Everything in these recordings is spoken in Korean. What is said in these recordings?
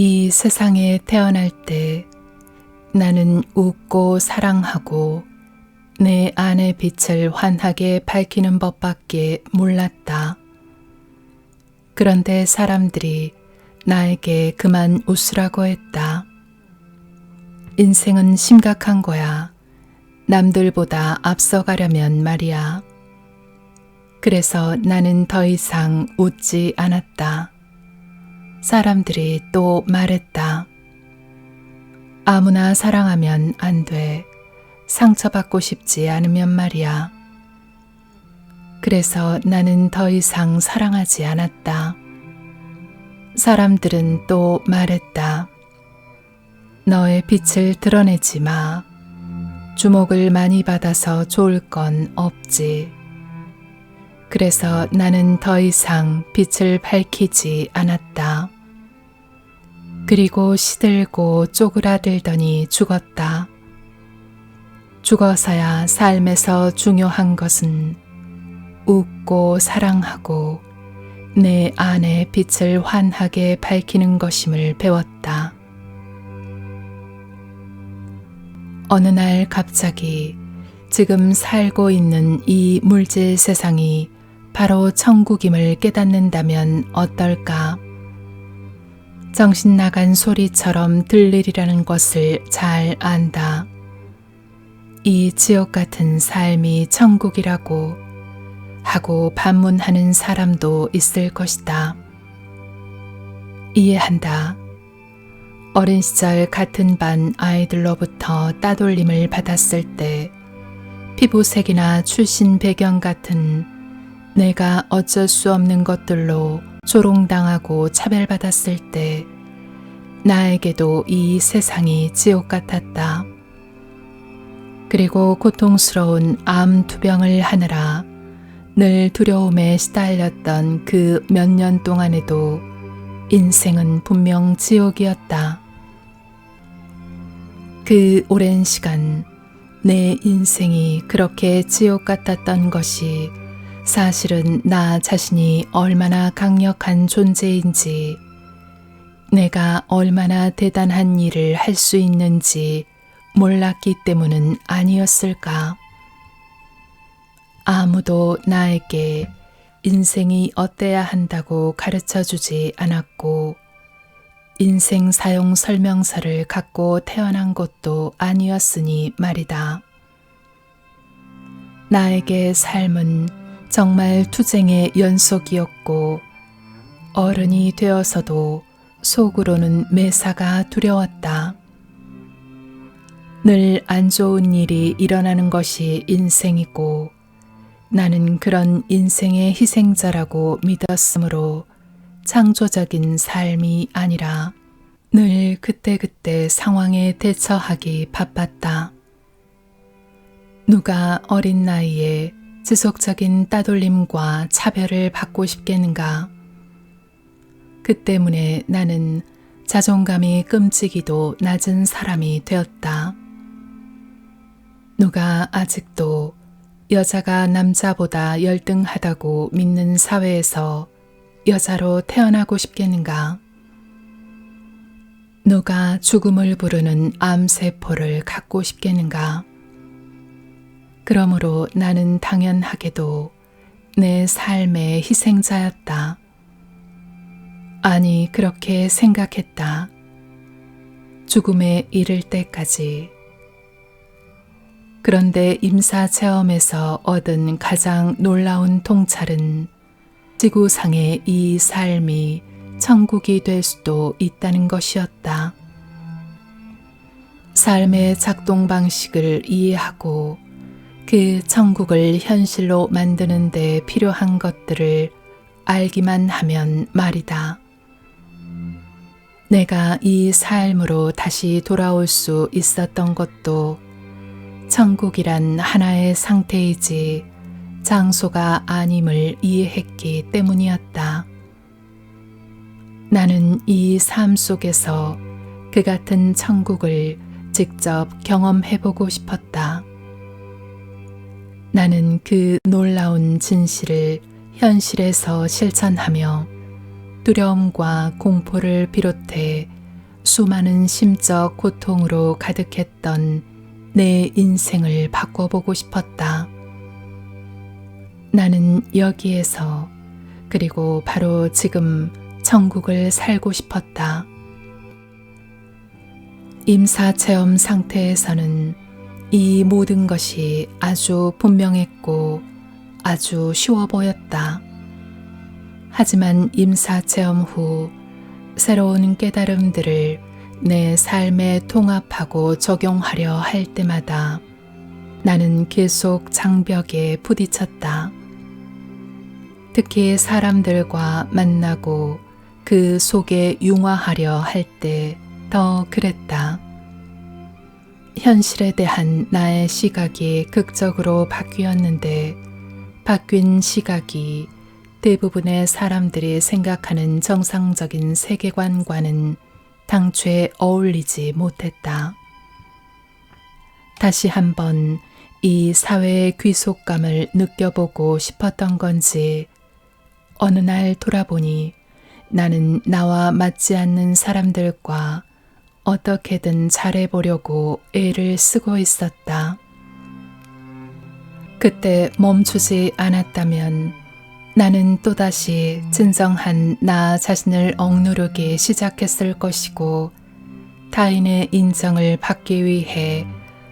이 세상에 태어날 때 나는 웃고 사랑하고 내 안의 빛을 환하게 밝히는 법밖에 몰랐다. 그런데 사람들이 나에게 그만 웃으라고 했다. 인생은 심각한 거야. 남들보다 앞서가려면 말이야. 그래서 나는 더 이상 웃지 않았다. 사람들이 또 말했다. 아무나 사랑하면 안 돼. 상처받고 싶지 않으면 말이야. 그래서 나는 더 이상 사랑하지 않았다. 사람들은 또 말했다. 너의 빛을 드러내지 마. 주목을 많이 받아서 좋을 건 없지. 그래서 나는 더 이상 빛을 밝히지 않았다. 그리고 시들고 쪼그라들더니 죽었다. 죽어서야 삶에서 중요한 것은 웃고 사랑하고 내 안의 빛을 환하게 밝히는 것임을 배웠다. 어느 날 갑자기 지금 살고 있는 이 물질 세상이 바로 천국임을 깨닫는다면 어떨까? 정신 나간 소리처럼 들리리라는 것을 잘 안다. 이 지옥 같은 삶이 천국이라고 하고 반문하는 사람도 있을 것이다. 이해한다. 어린 시절 같은 반 아이들로부터 따돌림을 받았을 때 피부색이나 출신 배경 같은 내가 어쩔 수 없는 것들로 조롱당하고 차별받았을 때 나에게도 이 세상이 지옥 같았다. 그리고 고통스러운 암 투병을 하느라 늘 두려움에 시달렸던 그 몇 년 동안에도 인생은 분명 지옥이었다. 그 오랜 시간 내 인생이 그렇게 지옥 같았던 것이 사실은 나 자신이 얼마나 강력한 존재인지, 내가 얼마나 대단한 일을 할 수 있는지 몰랐기 때문은 아니었을까? 아무도 나에게 인생이 어때야 한다고 가르쳐 주지 않았고, 인생 사용 설명서를 갖고 태어난 것도 아니었으니 말이다. 나에게 삶은 정말 투쟁의 연속이었고, 어른이 되어서도 속으로는 매사가 두려웠다. 늘 안 좋은 일이 일어나는 것이 인생이고, 나는 그런 인생의 희생자라고 믿었으므로 창조적인 삶이 아니라 늘 그때그때 상황에 대처하기 바빴다. 누가 어린 나이에 지속적인 따돌림과 차별을 받고 싶겠는가? 그 때문에 나는 자존감이 끔찍이도 낮은 사람이 되었다. 누가 아직도 여자가 남자보다 열등하다고 믿는 사회에서 여자로 태어나고 싶겠는가? 누가 죽음을 부르는 암세포를 갖고 싶겠는가? 그러므로 나는 당연하게도 내 삶의 희생자였다. 아니, 그렇게 생각했다. 죽음에 이를 때까지. 그런데 임사체험에서 얻은 가장 놀라운 통찰은 지구상의 이 삶이 천국이 될 수도 있다는 것이었다. 삶의 작동 방식을 이해하고 그 천국을 현실로 만드는 데 필요한 것들을 알기만 하면 말이다. 내가 이 삶으로 다시 돌아올 수 있었던 것도 천국이란 하나의 상태이지 장소가 아님을 이해했기 때문이었다. 나는 이 삶 속에서 그 같은 천국을 직접 경험해보고 싶었다. 나는 그 놀라운 진실을 현실에서 실천하며 두려움과 공포를 비롯해 수많은 심적 고통으로 가득했던 내 인생을 바꿔보고 싶었다. 나는 여기에서 그리고 바로 지금 천국을 살고 싶었다. 임사체험 상태에서는 이 모든 것이 아주 분명했고 아주 쉬워 보였다. 하지만 임사체험 후 새로운 깨달음들을 내 삶에 통합하고 적용하려 할 때마다 나는 계속 장벽에 부딪혔다. 특히 사람들과 만나고 그 속에 융화하려 할 때 더 그랬다. 현실에 대한 나의 시각이 극적으로 바뀌었는데 바뀐 시각이 대부분의 사람들이 생각하는 정상적인 세계관과는 당초에 어울리지 못했다. 다시 한번 이 사회의 귀속감을 느껴보고 싶었던 건지 어느 날 돌아보니 나는 나와 맞지 않는 사람들과 어떻게든 잘해보려고 애를 쓰고 있었다. 그때 멈추지 않았다면 나는 또다시 진정한 나 자신을 억누르기 시작했을 것이고 타인의 인정을 받기 위해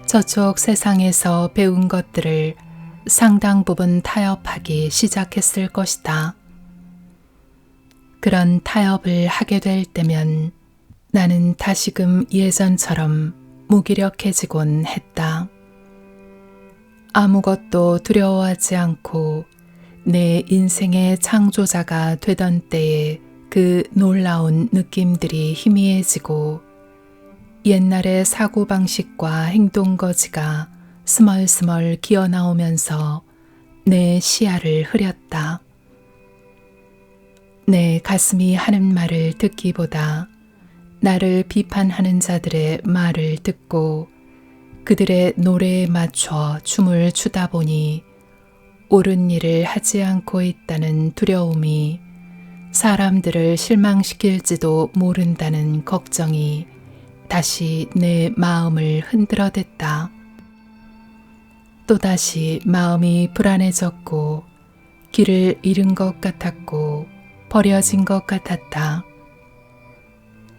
저쪽 세상에서 배운 것들을 상당 부분 타협하기 시작했을 것이다. 그런 타협을 하게 될 때면 나는 다시금 예전처럼 무기력해지곤 했다. 아무것도 두려워하지 않고 내 인생의 창조자가 되던 때에 그 놀라운 느낌들이 희미해지고 옛날의 사고방식과 행동거지가 스멀스멀 기어나오면서 내 시야를 흐렸다. 내 가슴이 하는 말을 듣기보다 나를 비판하는 자들의 말을 듣고 그들의 노래에 맞춰 춤을 추다 보니 옳은 일을 하지 않고 있다는 두려움이 사람들을 실망시킬지도 모른다는 걱정이 다시 내 마음을 흔들어댔다. 또다시 마음이 불안해졌고 길을 잃은 것 같았고 버려진 것 같았다.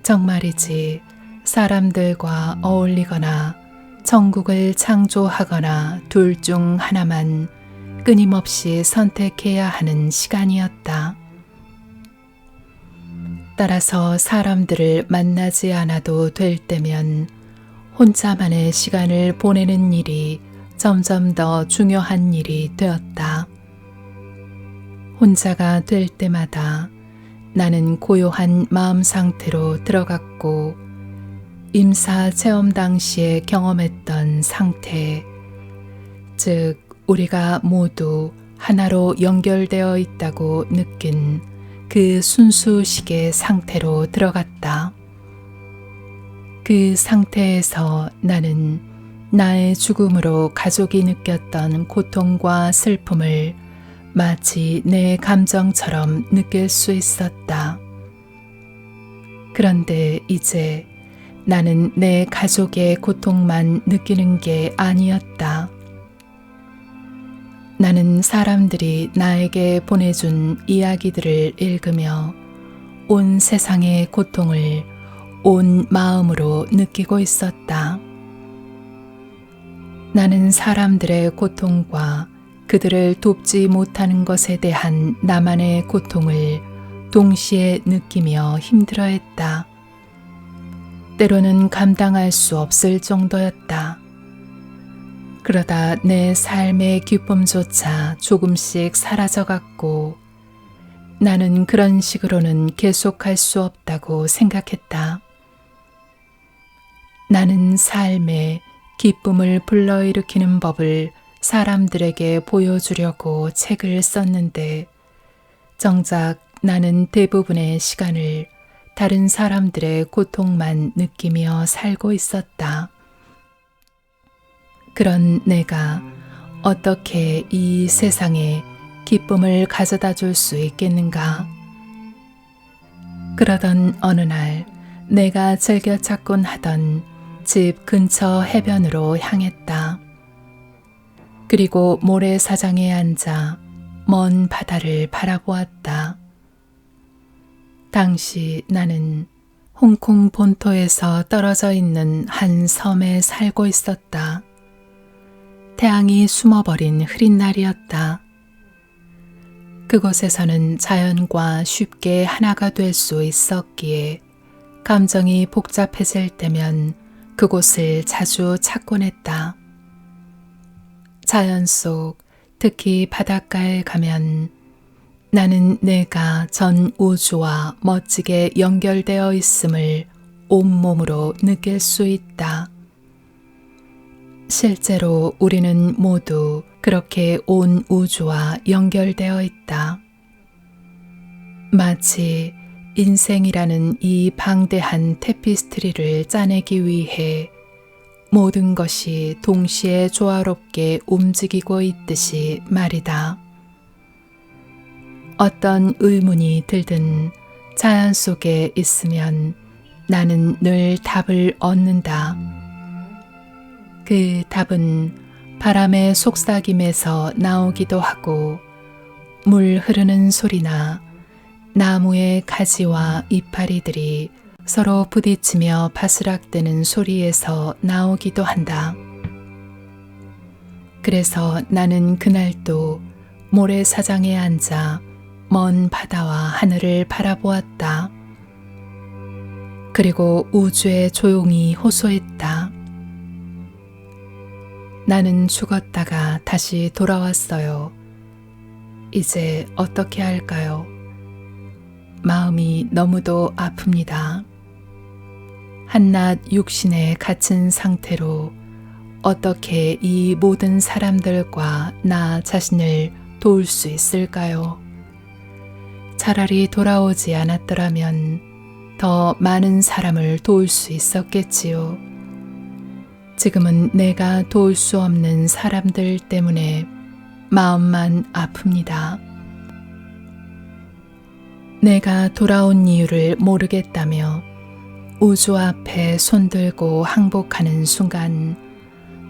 정말이지 사람들과 어울리거나 천국을 창조하거나 둘 중 하나만 끊임없이 선택해야 하는 시간이었다. 따라서 사람들을 만나지 않아도 될 때면 혼자만의 시간을 보내는 일이 점점 더 중요한 일이 되었다. 혼자가 될 때마다 나는 고요한 마음 상태로 들어갔고 임사 체험 당시에 경험했던 상태, 즉 우리가 모두 하나로 연결되어 있다고 느낀 그 순수식의 상태로 들어갔다. 그 상태에서 나는 나의 죽음으로 가족이 느꼈던 고통과 슬픔을 마치 내 감정처럼 느낄 수 있었다. 그런데 이제 나는 내 가족의 고통만 느끼는 게 아니었다. 나는 사람들이 나에게 보내준 이야기들을 읽으며 온 세상의 고통을 온 마음으로 느끼고 있었다. 나는 사람들의 고통과 그들을 돕지 못하는 것에 대한 나만의 고통을 동시에 느끼며 힘들어했다. 때로는 감당할 수 없을 정도였다. 그러다 내 삶의 기쁨조차 조금씩 사라져갔고 나는 그런 식으로는 계속할 수 없다고 생각했다. 나는 삶에 기쁨을 불러일으키는 법을 사람들에게 보여주려고 책을 썼는데 정작 나는 대부분의 시간을 다른 사람들의 고통만 느끼며 살고 있었다. 그런 내가 어떻게 이 세상에 기쁨을 가져다 줄 수 있겠는가? 그러던 어느 날 내가 즐겨 찾곤 하던 집 근처 해변으로 향했다. 그리고 모래사장에 앉아 먼 바다를 바라보았다. 당시 나는 홍콩 본토에서 떨어져 있는 한 섬에 살고 있었다. 태양이 숨어버린 흐린 날이었다. 그곳에서는 자연과 쉽게 하나가 될 수 있었기에 감정이 복잡해질 때면 그곳을 자주 찾곤 했다. 자연 속, 특히 바닷가에 가면 나는 내가 전 우주와 멋지게 연결되어 있음을 온몸으로 느낄 수 있다. 실제로 우리는 모두 그렇게 온 우주와 연결되어 있다. 마치 인생이라는 이 방대한 테피스트리를 짜내기 위해 모든 것이 동시에 조화롭게 움직이고 있듯이 말이다. 어떤 의문이 들든 자연 속에 있으면 나는 늘 답을 얻는다. 그 답은 바람의 속삭임에서 나오기도 하고 물 흐르는 소리나 나무의 가지와 이파리들이 서로 부딪히며 바스락대는 소리에서 나오기도 한다. 그래서 나는 그날도 모래사장에 앉아 먼 바다와 하늘을 바라보았다. 그리고 우주에 조용히 호소했다. 나는 죽었다가 다시 돌아왔어요. 이제 어떻게 할까요? 마음이 너무도 아픕니다. 한낱 육신에 갇힌 상태로 어떻게 이 모든 사람들과 나 자신을 도울 수 있을까요? 차라리 돌아오지 않았더라면 더 많은 사람을 도울 수 있었겠지요. 지금은 내가 도울 수 없는 사람들 때문에 마음만 아픕니다. 내가 돌아온 이유를 모르겠다며 우주 앞에 손들고 항복하는 순간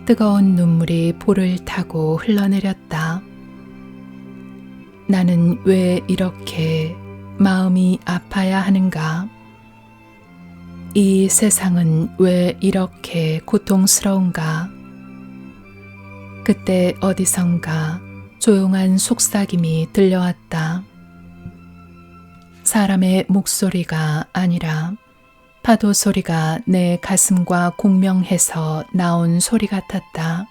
뜨거운 눈물이 볼을 타고 흘러내렸다. 나는 왜 이렇게 마음이 아파야 하는가? 이 세상은 왜 이렇게 고통스러운가? 그때 어디선가 조용한 속삭임이 들려왔다. 사람의 목소리가 아니라 파도 소리가 내 가슴과 공명해서 나온 소리 같았다.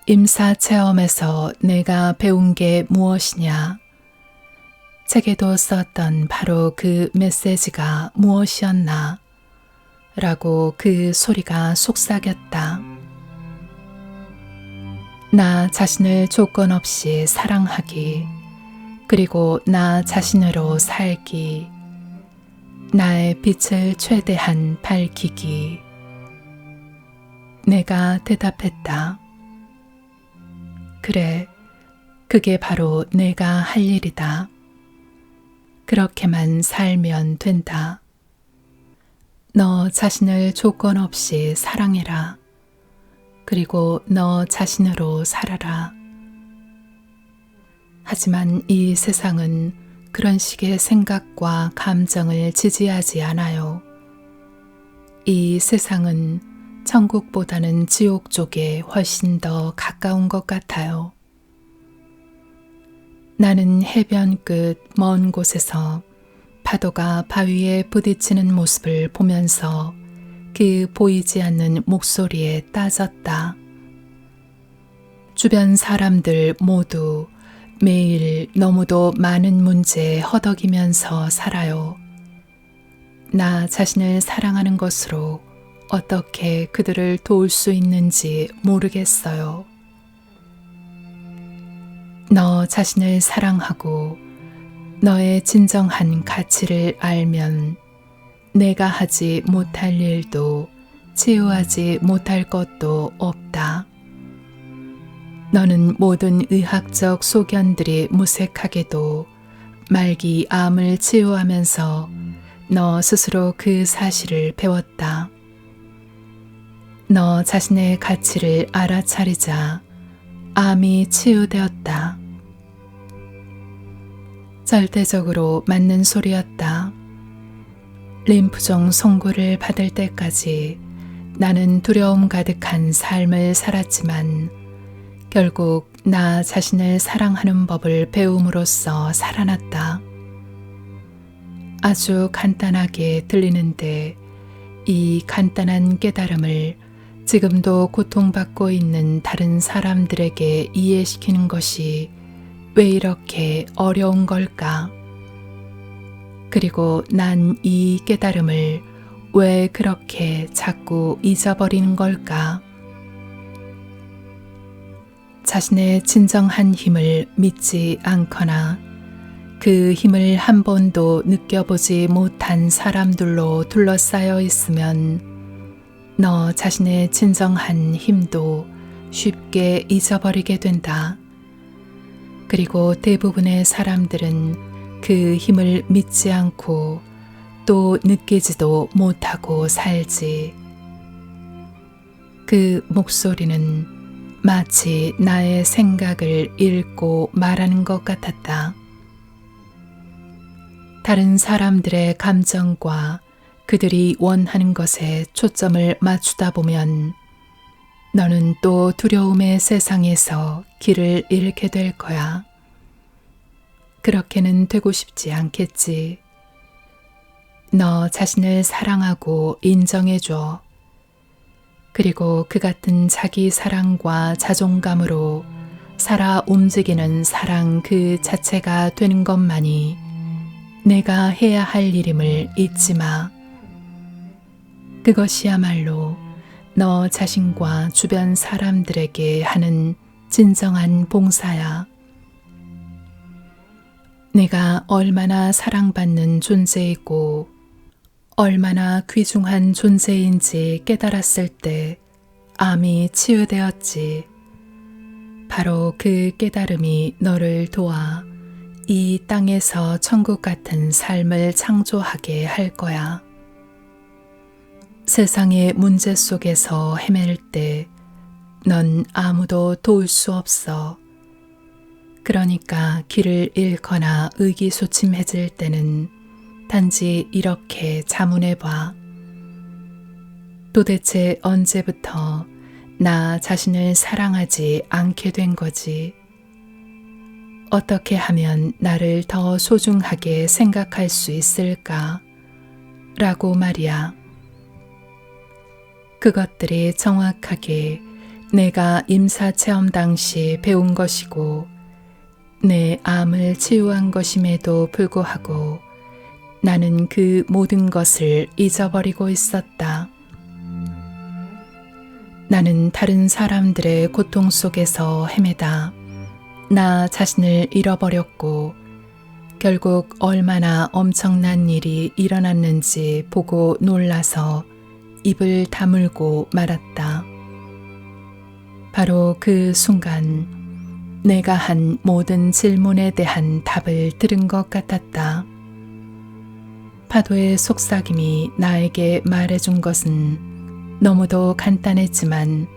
임사 체험에서 내가 배운 게 무엇이냐? 책에도 썼던 바로 그 메시지가 무엇이었나? 라고 그 소리가 속삭였다. 나 자신을 조건 없이 사랑하기, 그리고 나 자신으로 살기, 나의 빛을 최대한 밝히기. 내가 대답했다. 그래, 그게 바로 내가 할 일이다. 그렇게만 살면 된다. 너 자신을 조건 없이 사랑해라. 그리고 너 자신으로 살아라. 하지만 이 세상은 그런 식의 생각과 감정을 지지하지 않아요. 이 세상은 천국보다는 지옥 쪽에 훨씬 더 가까운 것 같아요. 나는 해변 끝 먼 곳에서 파도가 바위에 부딪히는 모습을 보면서 그 보이지 않는 목소리에 따졌다. 주변 사람들 모두 매일 너무도 많은 문제에 허덕이면서 살아요. 나 자신을 사랑하는 것으로 어떻게 그들을 도울 수 있는지 모르겠어요. 너 자신을 사랑하고 너의 진정한 가치를 알면 내가 하지 못할 일도 치유하지 못할 것도 없다. 너는 모든 의학적 소견들이 무색하게도 말기 암을 치유하면서 너 스스로 그 사실을 배웠다. 너 자신의 가치를 알아차리자 암이 치유되었다. 절대적으로 맞는 소리였다. 림프종 송구를 받을 때까지 나는 두려움 가득한 삶을 살았지만 결국 나 자신을 사랑하는 법을 배움으로써 살아났다. 아주 간단하게 들리는데 이 간단한 깨달음을 지금도 고통받고 있는 다른 사람들에게 이해시키는 것이 왜 이렇게 어려운 걸까? 그리고 난 이 깨달음을 왜 그렇게 자꾸 잊어버리는 걸까? 자신의 진정한 힘을 믿지 않거나 그 힘을 한 번도 느껴보지 못한 사람들로 둘러싸여 있으면 너 자신의 진정한 힘도 쉽게 잊어버리게 된다. 그리고 대부분의 사람들은 그 힘을 믿지 않고 또 느끼지도 못하고 살지. 그 목소리는 마치 나의 생각을 읽고 말하는 것 같았다. 다른 사람들의 감정과 그들이 원하는 것에 초점을 맞추다 보면 너는 또 두려움의 세상에서 길을 잃게 될 거야. 그렇게는 되고 싶지 않겠지. 너 자신을 사랑하고 인정해줘. 그리고 그 같은 자기 사랑과 자존감으로 살아 움직이는 사랑 그 자체가 되는 것만이 내가 해야 할 일임을 잊지 마. 그것이야말로 너 자신과 주변 사람들에게 하는 진정한 봉사야. 내가 얼마나 사랑받는 존재이고 얼마나 귀중한 존재인지 깨달았을 때 암이 치유되었지. 바로 그 깨달음이 너를 도와 이 땅에서 천국 같은 삶을 창조하게 할 거야. 세상의 문제 속에서 헤맬 때 넌 아무도 도울 수 없어. 그러니까 길을 잃거나 의기소침해질 때는 단지 이렇게 자문해봐. 도대체 언제부터 나 자신을 사랑하지 않게 된 거지? 어떻게 하면 나를 더 소중하게 생각할 수 있을까? 라고 말이야. 그것들이 정확하게 내가 임사체험 당시 배운 것이고 내 암을 치유한 것임에도 불구하고 나는 그 모든 것을 잊어버리고 있었다. 나는 다른 사람들의 고통 속에서 헤매다 나 자신을 잃어버렸고 결국 얼마나 엄청난 일이 일어났는지 보고 놀라서 입을 다물고 말았다. 바로 그 순간 내가 한 모든 질문에 대한 답을 들은 것 같았다. 파도의 속삭임이 나에게 말해준 것은 너무도 간단했지만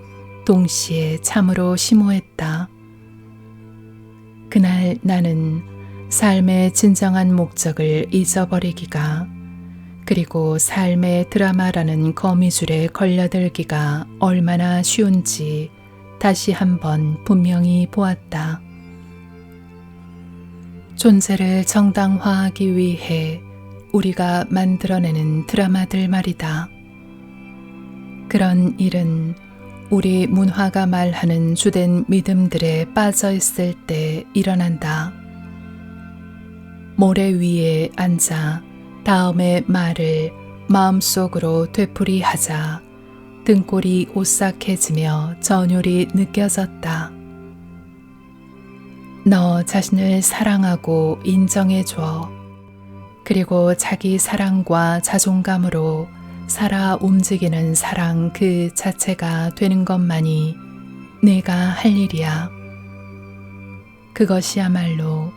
동시에 참으로 심오했다. 그날 나는 삶의 진정한 목적을 잊어버리기가 그리고 삶의 드라마라는 거미줄에 걸려들기가 얼마나 쉬운지 다시 한번 분명히 보았다. 존재를 정당화하기 위해 우리가 만들어내는 드라마들 말이다. 그런 일은 우리 문화가 말하는 주된 믿음들에 빠져 있을 때 일어난다. 모래 위에 앉아 다음의 말을 마음속으로 되풀이하자 등골이 오싹해지며 전율이 느껴졌다. 너 자신을 사랑하고 인정해줘. 그리고 자기 사랑과 자존감으로 살아 움직이는 사랑 그 자체가 되는 것만이 내가 할 일이야. 그것이야말로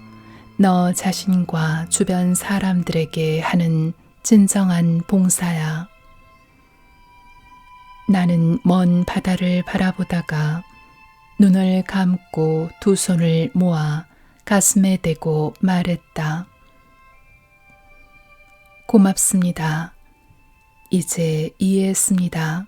너 자신과 주변 사람들에게 하는 진정한 봉사야. 나는 먼 바다를 바라보다가 눈을 감고 두 손을 모아 가슴에 대고 말했다. 고맙습니다. 이제 이해했습니다.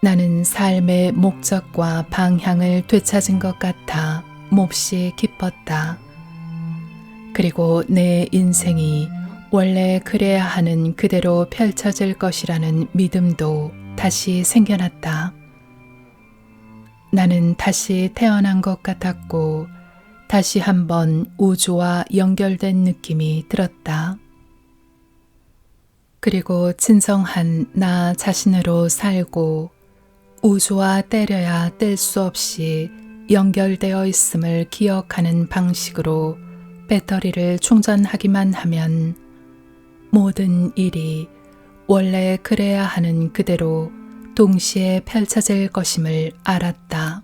나는 삶의 목적과 방향을 되찾은 것 같아 몹시 기뻤다. 그리고 내 인생이 원래 그래야 하는 그대로 펼쳐질 것이라는 믿음도 다시 생겨났다. 나는 다시 태어난 것 같았고 다시 한번 우주와 연결된 느낌이 들었다. 그리고 진정한 나 자신으로 살고 우주와 때려야 뗄 수 없이 연결되어 있음을 기억하는 방식으로 배터리를 충전하기만 하면 모든 일이 원래 그래야 하는 그대로 동시에 펼쳐질 것임을 알았다.